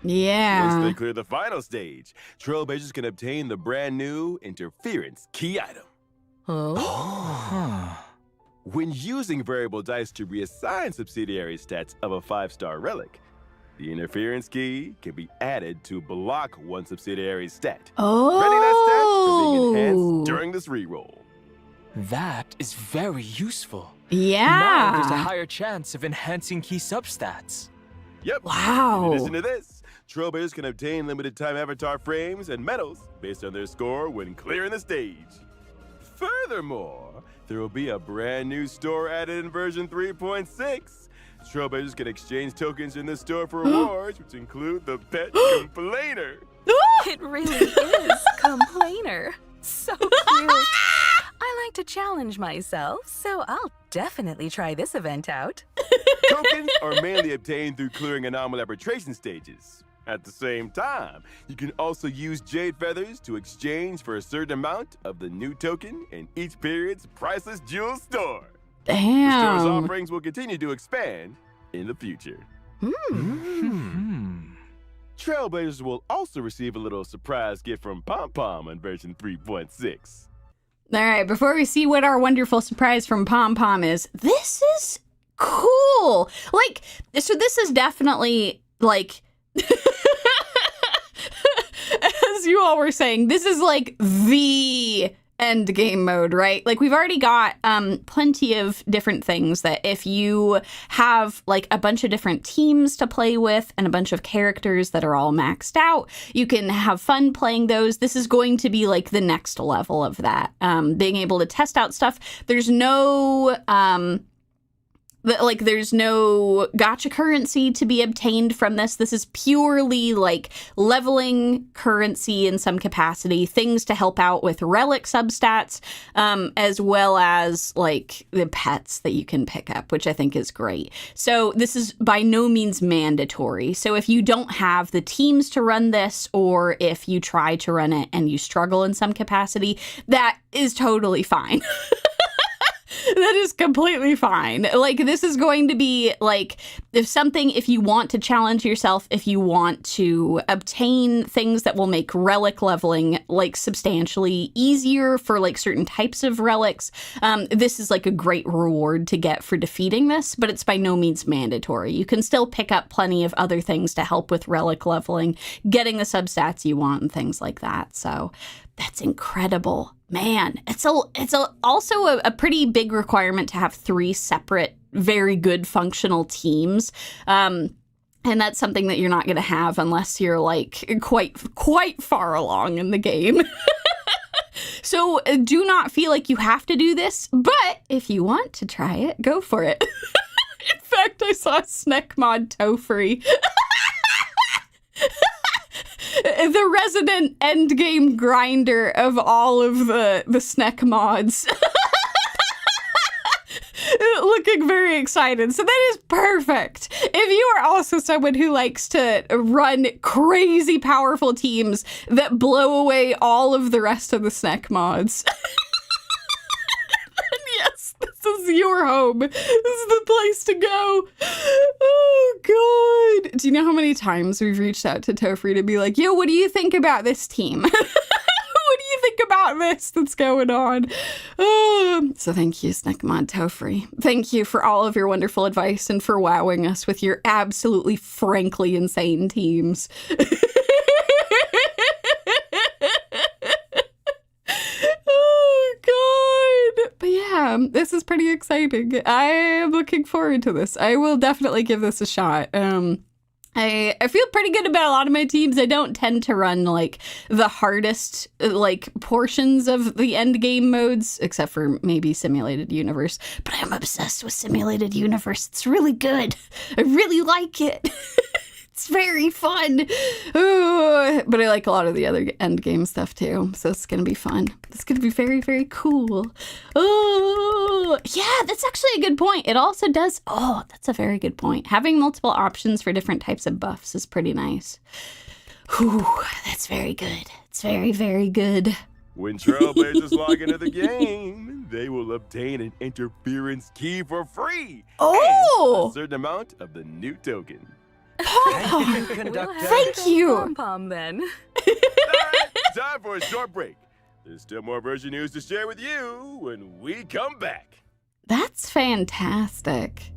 Yeah. Once they clear the final stage, Trailblazers can obtain the brand new Interference key item. When using variable dice to reassign subsidiary stats of a 5-star relic, the Interference key can be added to block one subsidiary stat. Preventing that stat from being enhanced during this reroll. That is very useful. Yeah. Now there's a higher chance of enhancing key substats. Yep. Wow. In addition to this, Trailblazers can obtain limited time avatar frames and medals based on their score when clearing the stage. Furthermore, there will be a brand new store added in version 3.6. Trailblazers can exchange tokens in the store for rewards, which include the Pet Complainer. It really is Complainer. So cute. I like to challenge myself, so I'll definitely try this event out. Tokens are mainly obtained through clearing Anomaly Arbitration stages. At the same time, you can also use Jade Feathers to exchange for a certain amount of the new token in each period's Priceless Jewel store. Damn. The store's offerings will continue to expand in the future. Trailblazers will also receive a little surprise gift from Pom Pom in version 3.6. All right, before we see what our wonderful surprise from Pom Pom is, this is cool. Like, so this is definitely, like, as you all were saying, this is like the end game mode, right? Like, we've already got plenty of different things that if you have like a bunch of different teams to play with and a bunch of characters that are all maxed out, you can have fun playing those. This is going to be like the next level of that. Being able to test out stuff. There's no there's no gacha currency to be obtained from this. This is purely like leveling currency in some capacity, things to help out with relic substats, as well as like the pets that you can pick up, which I think is great. So this is by no means mandatory. So if you don't have the teams to run this, or if you try to run it and you struggle in some capacity, that is totally fine. That is completely fine. Like, this is going to be like, if you want to challenge yourself, if you want to obtain things that will make relic leveling like substantially easier for like certain types of relics, this is like a great reward to get for defeating this, but it's by no means mandatory. You can still pick up plenty of other things to help with relic leveling, getting the substats you want and things like that. So that's incredible. Man, it's also a pretty big requirement to have 3 separate, very good functional teams. And that's something that you're not going to have unless you're like quite far along in the game. So do not feel like you have to do this, but if you want to try it, go for it. In fact, I saw Snek mod Tofree. The resident endgame grinder of all of the Snek mods. Looking very excited. So that is perfect. If you are also someone who likes to run crazy powerful teams that blow away all of the rest of the Snek mods. Yes, this is your home. This is the place to go. Oh, God. Do you know how many times we've reached out to Tofree to be like, yo, what do you think about this team? What do you think about this that's going on? So thank you, Sneckmod Tofree. Thank you for all of your wonderful advice and for wowing us with your absolutely frankly insane teams. But yeah, this is pretty exciting. I am looking forward to this. I will definitely give this a shot. I feel pretty good about a lot of my teams. I don't tend to run like the hardest like portions of the end game modes, except for maybe Simulated Universe. But I'm obsessed with Simulated Universe. It's really good. I really like it. It's very fun. Ooh, but I like a lot of the other Endgame stuff too. So it's going to be fun. It's going to be very, very cool. Oh, yeah, that's actually a good point. It also does. Oh, that's a very good point. Having multiple options for different types of buffs is pretty nice. Ooh, that's very good. It's very, very good. When Trailblazers log into the game, they will obtain an interference key for free. Oh! And a certain amount of the new token. Thank you. Pom-pom then. Time for a short break. There's still more version news to share with you when we come back. That's fantastic.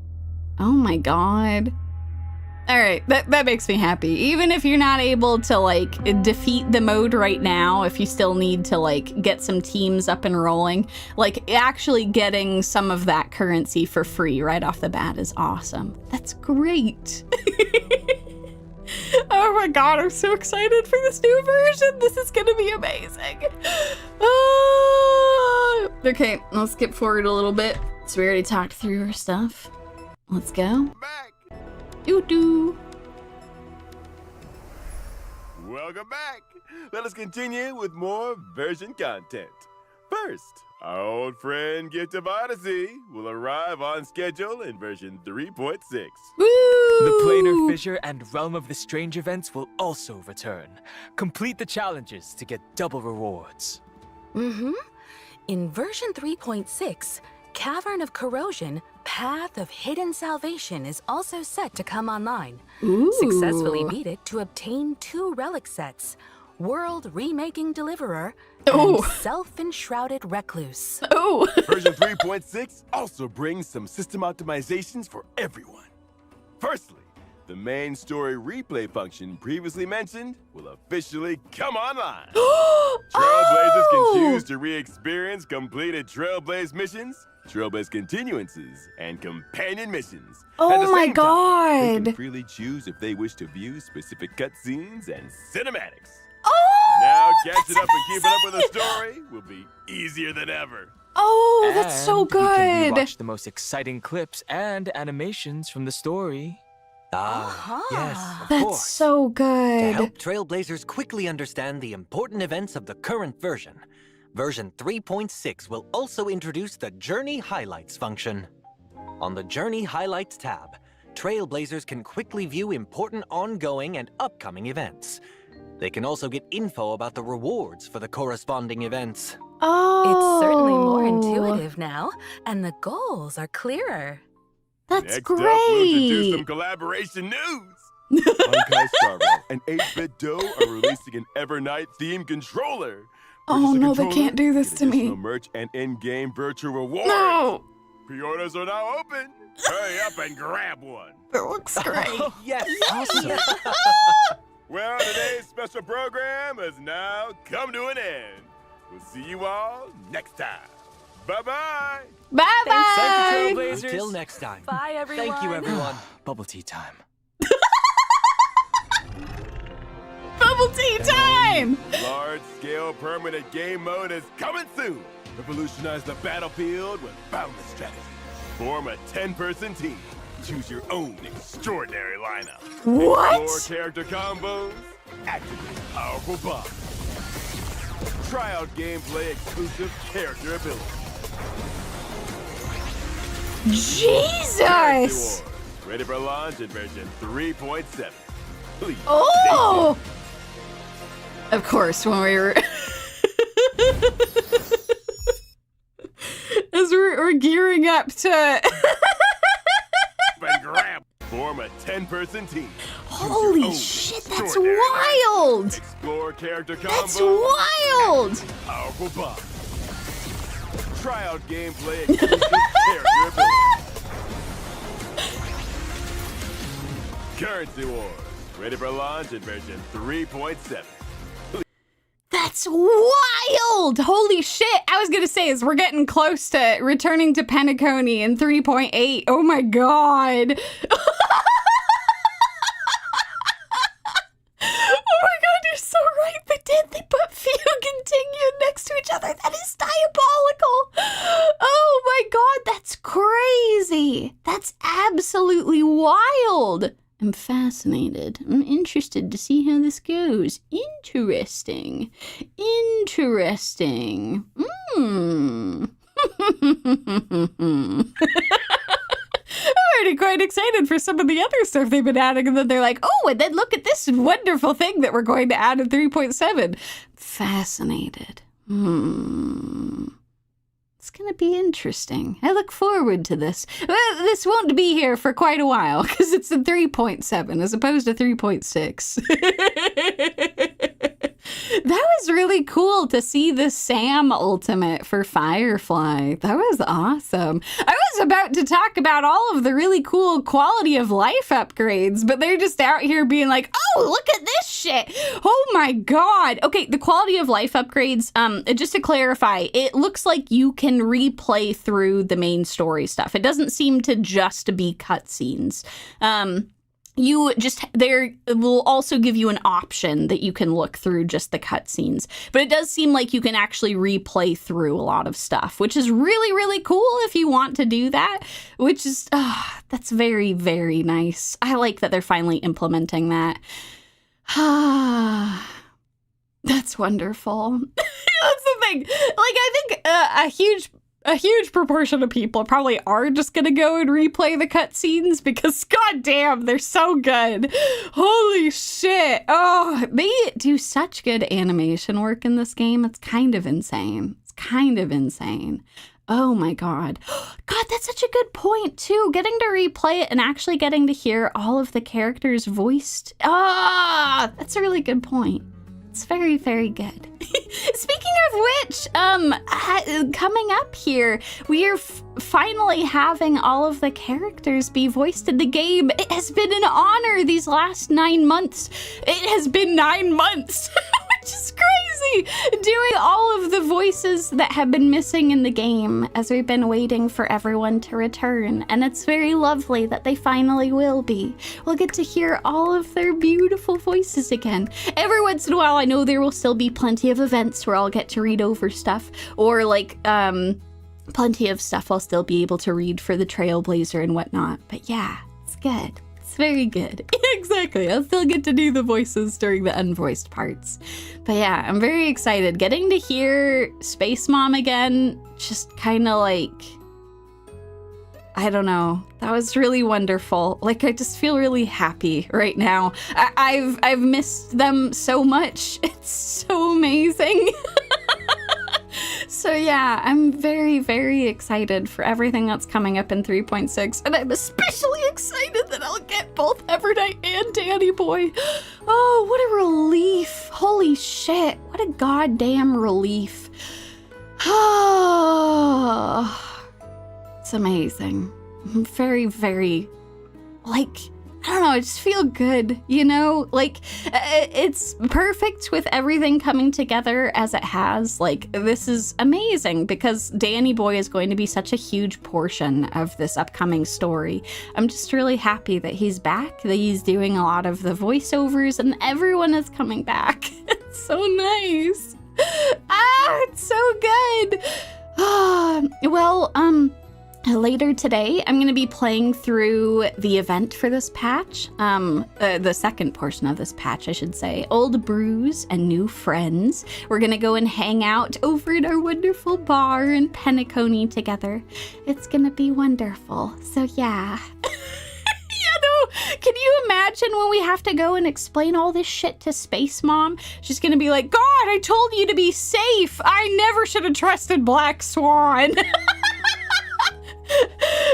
Oh my god. All right, that makes me happy. Even if you're not able to like defeat the mode right now, if you still need to like get some teams up and rolling, like actually getting some of that currency for free right off the bat is awesome. That's great. Oh my god, I'm so excited for this new version. This is gonna be amazing. Okay, let's skip forward a little bit. So we already talked through our stuff. Let's go. Back. Doo-doo. Welcome back. Let us continue with more version content. First, our old friend Gift of Odyssey will arrive on schedule in version 3.6. The Planar Fissure and Realm of the Strange events will also return. Complete the challenges to get double rewards. In version 3.6, Cavern of Corrosion, Path of Hidden Salvation is also set to come online. Successfully beat it to obtain 2 relic sets, World Remaking Deliverer and Self-Enshrouded Recluse. Version 3.6 also brings some system optimizations for everyone. Firstly, the main story replay function previously mentioned will officially come online. Trailblazers can choose to re-experience completed Trailblaze missions, Trailblaze continuances, and companion missions. Oh my god! They can freely choose if they wish to view specific cutscenes and cinematics. Now catching up and keeping up with the story will be easier than ever. Oh, that's so And you can good. rewatch the most exciting clips and animations from the story. Yes, of That's course. so To good. help Trailblazers quickly understand the important events of the current version, version 3.6 will also introduce the Journey Highlights function. On the Journey Highlights tab, Trailblazers can quickly view important ongoing and upcoming events. They can also get info about the rewards for the corresponding events. It's certainly more intuitive now, and the goals are clearer. That's Next up, we'll introduce great. some collaboration news. Honkai Star Rail and 8-Bit Doe are releasing an Evernight themed controller. Oh Purchase a no, they controller, can't do this get to me. additional merch and in-game virtual rewards. No, Pre-orders are now open. Hurry up and grab one. it looks great. Yes, awesome. Well, today's special program has now come to an end. We'll see you all next time. Bye-bye. Bye bye. Thank you, Trailblazers. Until next time. Bye, everyone. Thank you, everyone. Bubble tea time. Bubble tea time. Large-scale permanent game mode is coming soon. Revolutionize the battlefield with boundless strategy. Form a 10-person team. Choose your own extraordinary lineup. What? Explore character combos. Activate powerful bombs. Try out gameplay exclusive character abilities. Jesus. Ready for launch in version 3.7. Please. Oh. Of course, when we were as we're gearing up to And grab. Form a 10-person team. Holy shit, that's wild! Explore character combos. That's wild! Powerful bombs. Try out gameplay exclusive character abilities. Currency Wars. Ready for launch in version 3.7. That's wild! Holy shit! I was gonna say, as we're getting close to returning to Penacony in 3.8. Oh my god! Oh my god, you're so right! They did! They put Few Continue next to each other! That is diabolical! Oh my god, that's crazy! That's absolutely wild! I'm I'm fascinated. I'm interested to see how this goes. Interesting. Interesting. I'm already quite excited for some of the other stuff they've been adding, and then they're like, oh, and then look at this wonderful thing that we're going to add in 3.7. Fascinated. It's going to be interesting. I look forward to this. This won't be here for quite a while because it's in 3.7 as opposed to 3.6. That was really cool to see the Sam ultimate for Firefly. That was awesome. I was about to talk about all of the really cool quality of life upgrades, but they're just out here being like, oh, look at this shit. Oh my God. Okay, the quality of life upgrades, just to clarify, it looks like you can replay through the main story stuff. It doesn't seem to just be cutscenes. There will also give you an option that you can look through just the cutscenes. But it does seem like you can actually replay through a lot of stuff, which is really, really cool if you want to do that, which is, that's very, very nice. I like that they're finally implementing that. That's wonderful. That's the thing. Like, I think a huge proportion of people probably are just gonna go and replay the cutscenes because goddamn, they're so good. Holy shit. Oh, they do such good animation work in this game. It's kind of insane. Oh my God. God, that's such a good point too. Getting to replay it and actually getting to hear all of the characters voiced. That's a really good point. It's very, very good. Speaking of which, coming up here, we are finally having all of the characters be voiced in the game. It has been an honor these last 9 months. It has been 9 months, which is crazy. Doing all of the voices that have been missing in the game as we've been waiting for everyone to return. And it's very lovely that they finally will be. We'll get to hear all of their beautiful voices again. Every once in a while, I know there will still be plenty of events where I'll get to read over stuff, or like, plenty of stuff I'll still be able to read for the Trailblazer and whatnot. But yeah, it's good. It's very good. Exactly. I'll still get to do the voices during the unvoiced parts. But yeah, I'm very excited. Getting to hear Space Mom again, just kind of like, I don't know. That was really wonderful. Like, I just feel really happy right now. I've missed them so much. It's so amazing. So yeah, I'm very, very excited for everything that's coming up in 3.6, and I'm especially excited that I'll get both Evernight and Danny Boy. Oh, what a relief. Holy shit, what a goddamn relief. Oh, it's amazing. I'm very, very, like, I don't know, I just feel good, you know? Like, it's perfect with everything coming together as it has. Like, this is amazing because Danny Boy is going to be such a huge portion of this upcoming story. I'm just really happy that he's back, that he's doing a lot of the voiceovers, and everyone is coming back. It's so nice. It's so good. Later today, I'm going to be playing through the event for this patch, the second portion of this patch, I should say. Old brews and new friends. We're going to go and hang out over at our wonderful bar in Penacony together. It's going to be wonderful. So yeah. Can you imagine when we have to go and explain all this shit to Space Mom? She's going to be like, God, I told you to be safe. I never should have trusted Black Swan.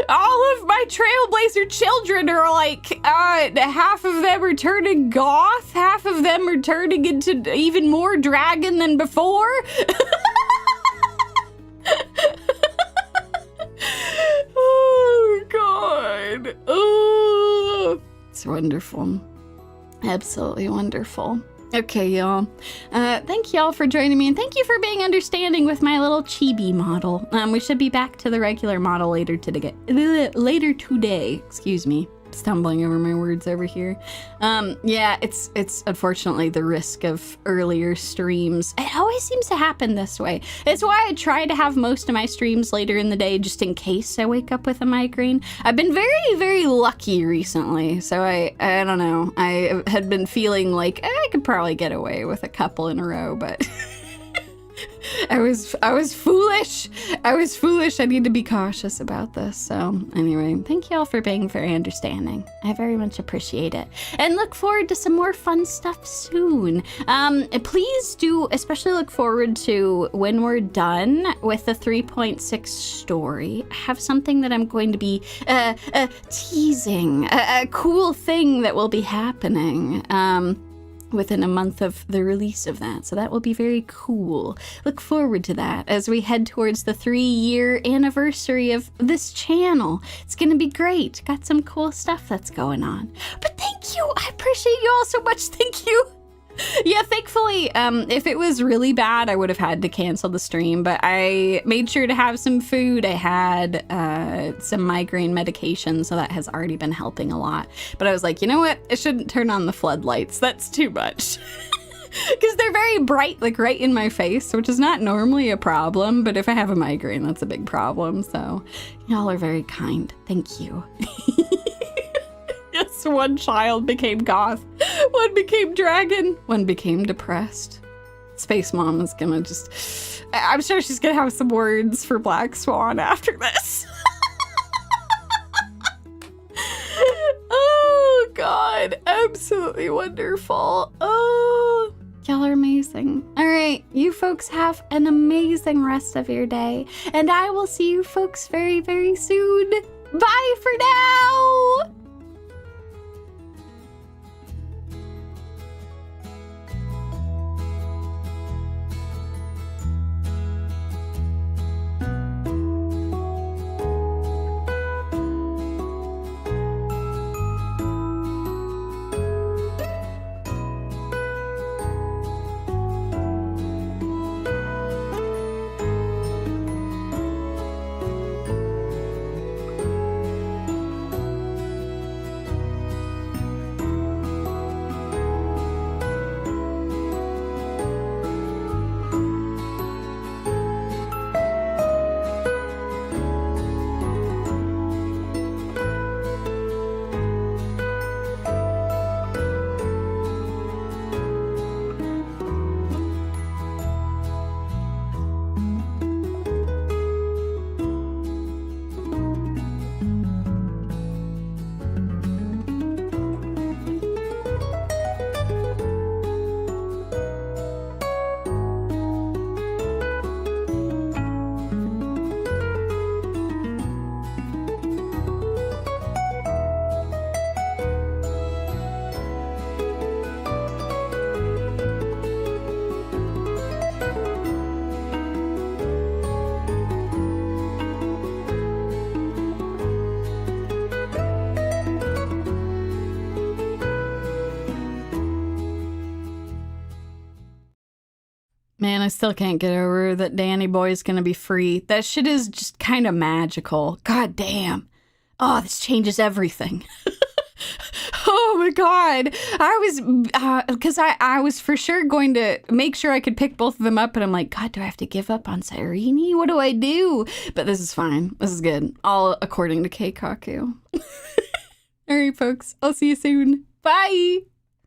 All of my Trailblazer children are like, half of them are turning goth, half of them are turning into even more dragon than before. Oh, God. Oh, it's wonderful. Absolutely wonderful. Okay, y'all. Thank y'all for joining me, and thank you for being understanding with my little chibi model. We should be back to the regular model later today. Excuse me. stumbling over my words over here. Yeah, it's unfortunately the risk of earlier streams. It always seems to happen this way. It's why I try to have most of my streams later in the day just in case I wake up with a migraine. I've been very, very lucky recently, so I don't know. I had been feeling like I could probably get away with a couple in a row, but I was foolish. I was foolish. I need to be cautious about this. So anyway, thank you all for being very understanding. I very much appreciate it. And look forward to some more fun stuff soon. Please do especially look forward to when we're done with the 3.6 story. I have something that I'm going to be teasing. A cool thing that will be happening. Within a month of the release of that. So that will be very cool. Look forward to that as we head towards the 3-year anniversary of this channel. It's gonna be great. Got some cool stuff that's going on. But thank you. I appreciate you all so much. Thank you. Yeah, thankfully, if it was really bad, I would have had to cancel the stream, but I made sure to have some food. I had some migraine medication, so that has already been helping a lot. But I was like, you know what? I shouldn't turn on the floodlights. That's too much. Because they're very bright, like right in my face, which is not normally a problem, but if I have a migraine, that's a big problem. So y'all are very kind. Thank you. Yes, one child became goth, one became dragon, one became depressed. Space Mom is gonna I'm sure she's gonna have some words for Black Swan after this. Oh God, absolutely wonderful. Oh, y'all are amazing. All right, you folks have an amazing rest of your day, and I will see you folks very, very soon. Bye for now. Man, I still can't get over that Danny Boy's gonna be free. That shit is just kind of magical. God damn. Oh, this changes everything. Oh my God. I was, because I was for sure going to make sure I could pick both of them up, and I'm like, God, do I have to give up on Cyrene? What do I do? But this is fine. This is good. All according to Keikaku. All right, folks. I'll see you soon. Bye.